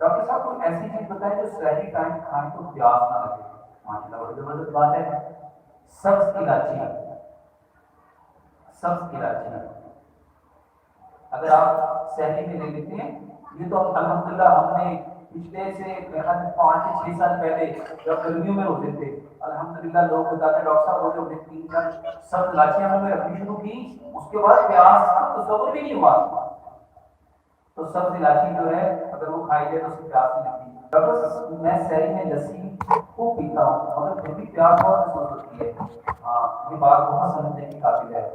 Doctor صاحب کوئی ایسی چیز بتائیں جو سحری ٹائم کھانے کو پیاس نہ لگے. ماشاء اللہ بڑی زبردست بات ہے. سبز الائچی. سبز الائچی اگر آپ سحری میں لے لیتے ہیں، یہ تو الحمدللہ ہم نے پچھلے سے 5 سے 6 سال پہلے جب گرمیوں میں ہوتے تھے، الحمدللہ لوگ بتاتے ہیں ڈاکٹر صاحب وہ جو 3-4 سبز الائچیاں ہم نے رکھنی شروع کی، اس کے بعد پیاس کا تصور بھی نہیں ہوا. تو سبز الائچی جو ہے اگر وہ کھائی جائے تو اس سے پیاس نہیں لگتی. ڈاکٹر میں سحری میں لسی خوب پیتا ہوں مگر پھر بھی پیاس بہت محسوس ہوتی ہے. ہاں یہ بات بہت سمجھنے کی قابل ہے.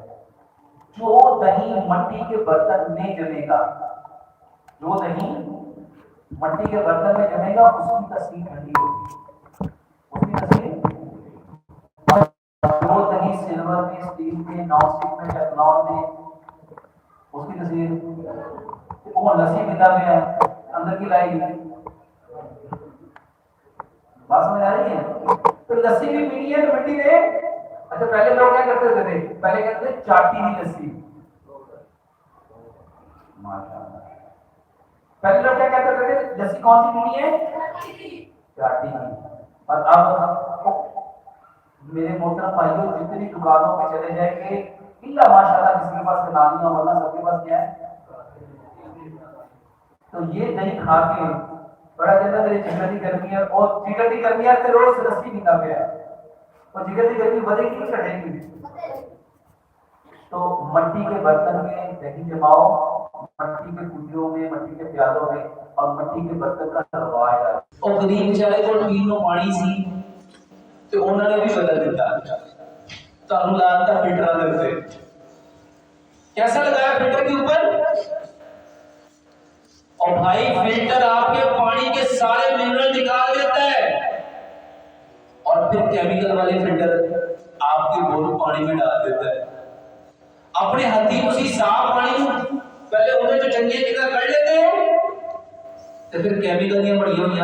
جو دہی مٹی کے برتن میں جمے گا، جو دہی مٹی کے برتن میں جمے گا اس کی تصویر ٹھنڈی ہوگی. اس کی تصویر جو دہی سلور میں، اسٹیل میں، نان اسٹک میں، ٹیفلون میں، اس کی تصویر وہ لسی پیتا میں ہے اندر کی لائی گئی. بات سمجھ آ رہی ہے؟ تو لسی بھی پینی ہے تو مٹی دے. اچھا پہلے لوگ کیا کرتے تھے؟ پہلے کہتے تھے چاٹی ہوئی لسی. پہلے لوگ کیا کہتے تھے؟ لسی کون سی پینی ہے؟ چاٹی ہوئی. اور اب میرے محترم بھائیوں جتنی دکانوں پہ چلے جائیں گے الا ماشاءاللہ کسی کے پاس نالیاں ہونا، سب کے پاس کیا ہے؟ تو یہ دہی کھا کے بڑا کہتا میری جگر کی گرمی ہے، اور جگر کی گرمی ہے تو روز لسی پیتا گیا اور جگر کی گرمی بدے کی چڑھے گی. تو مٹی کے برتن میں دہی جماؤ، مٹی کے کنجوں میں، مٹی کے پیالوں میں، اور مٹی کے برتن کا رواج ہے. اور غریب بیچارے کو پینوں پانی سی تو انہوں نے بھی بدل دیتا. تو لگتا فلٹر لگتے کیسا لگایا فلٹر کے اوپر؟ اور بھائی فلٹر آپ کے پانی کے سارے منرل نکال دیتا ہے اور پھر کیمیکل والے فلٹر آپ کے بولو پانی میں ڈال دیتا ہے. اپنے ہاتھی اسی صاف پانی پہلے انہیں جو چنگے جگہ کر لیتے ہیں تو پھر کیمیکل نہیں بڑی ہوئی.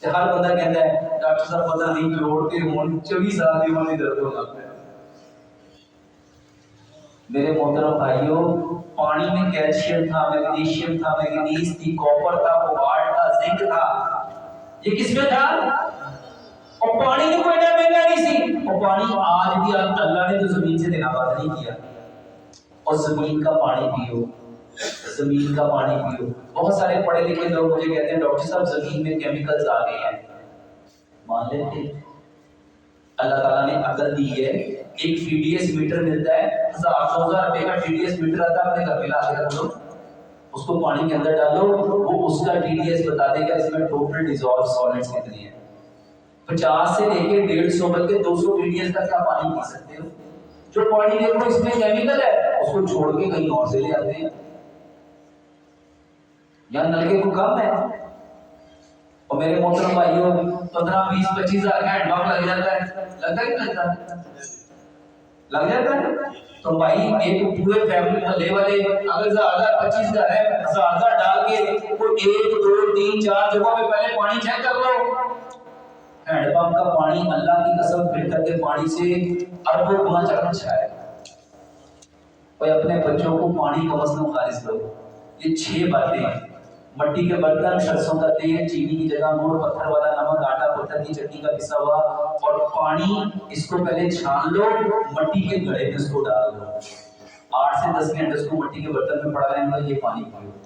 ہر بندہ کہتا ہے ڈاکٹر صاحب پتہ نہیں جوڑتے ہوں 24 سال کی عمر میں درد ہونا. میرے محترم بھائیوں پانی میں کیلشیم تھا، میگنیشیم تھا، مینگنیز تھی، کاپر تھا، کوبالٹ تھا، زنک تھا. یہ کس میں تھا؟ اور پانی تو کوئی مہنگا نہیں سی. اور پانی آج بھی اللہ نے تو زمین سے دینا بند نہیں کیا. اور زمین کا پانی پیو، زمین کا پانی پیو. بہت سارے پڑھے لکھے لوگ مجھے کہتے ہیں ڈاکٹر صاحب زمین میں کیمیکلز آ گئے ہیں. مان لیتے اللہ تعالیٰ نے عقل دی ہے. ایک ٹی ڈی ایس میٹر ملتا ہے 1000-2000 روپے کا ٹی ڈی ایس میٹر آتا ہے. اپنے گھر پہ لا کے رکھ لو، اس کو پانی کے اندر ڈالو، وہ اس کا ٹی ڈی ایس بتا دے گا اس میں ٹوٹل ڈیزالو سالٹس کتنے ہیں. 50 سے لے کے 150 بلکہ 200 ٹی ڈی ایس تک کا پانی پی سکتے ہو. جو پانی دیکھو اس میں کیمیکل ہے اس کو چھوڑ کے کہیں اور سے لے آتے ہیں. یہاں نلکے کو کم ہے. اور میرے محترم بھائیوں 15-20-25 ہزار کا ہینڈ پمپ لگ جاتا ہے. لگتا ہے کہ لگتا ہے؟ لگ جاتا ہے. تو بھائی ایک پورے فیملی محلے والے اگر 1000-25 ہزار ہے 1000 ڈال کے کوئی 1 2 3 4 جگہوں پہ پہلے پانی چیک کر لو. ہینڈ پمپ کا پانی اللہ کی قسم فلٹر کے پانی سے اربوں گنا زیادہ اچھا ہے. اور اپنے بچوں کو پانی کا مسئلہ خالص کرو. یہ 6 باتیں: مٹی کے برتن، سرسوں کا تیل، چینی کی جگہ گڑ، پتھر والا نمک، آٹا پتھر کی چٹنی کا پسا ہوا، اور پانی اس کو پہلے چھان لو، مٹی کے گھڑے میں اس کو ڈال دو. 8 سے 10 گھنٹے اس کو مٹی کے برتن میں پڑا رہے گا. یہ پانی پیو.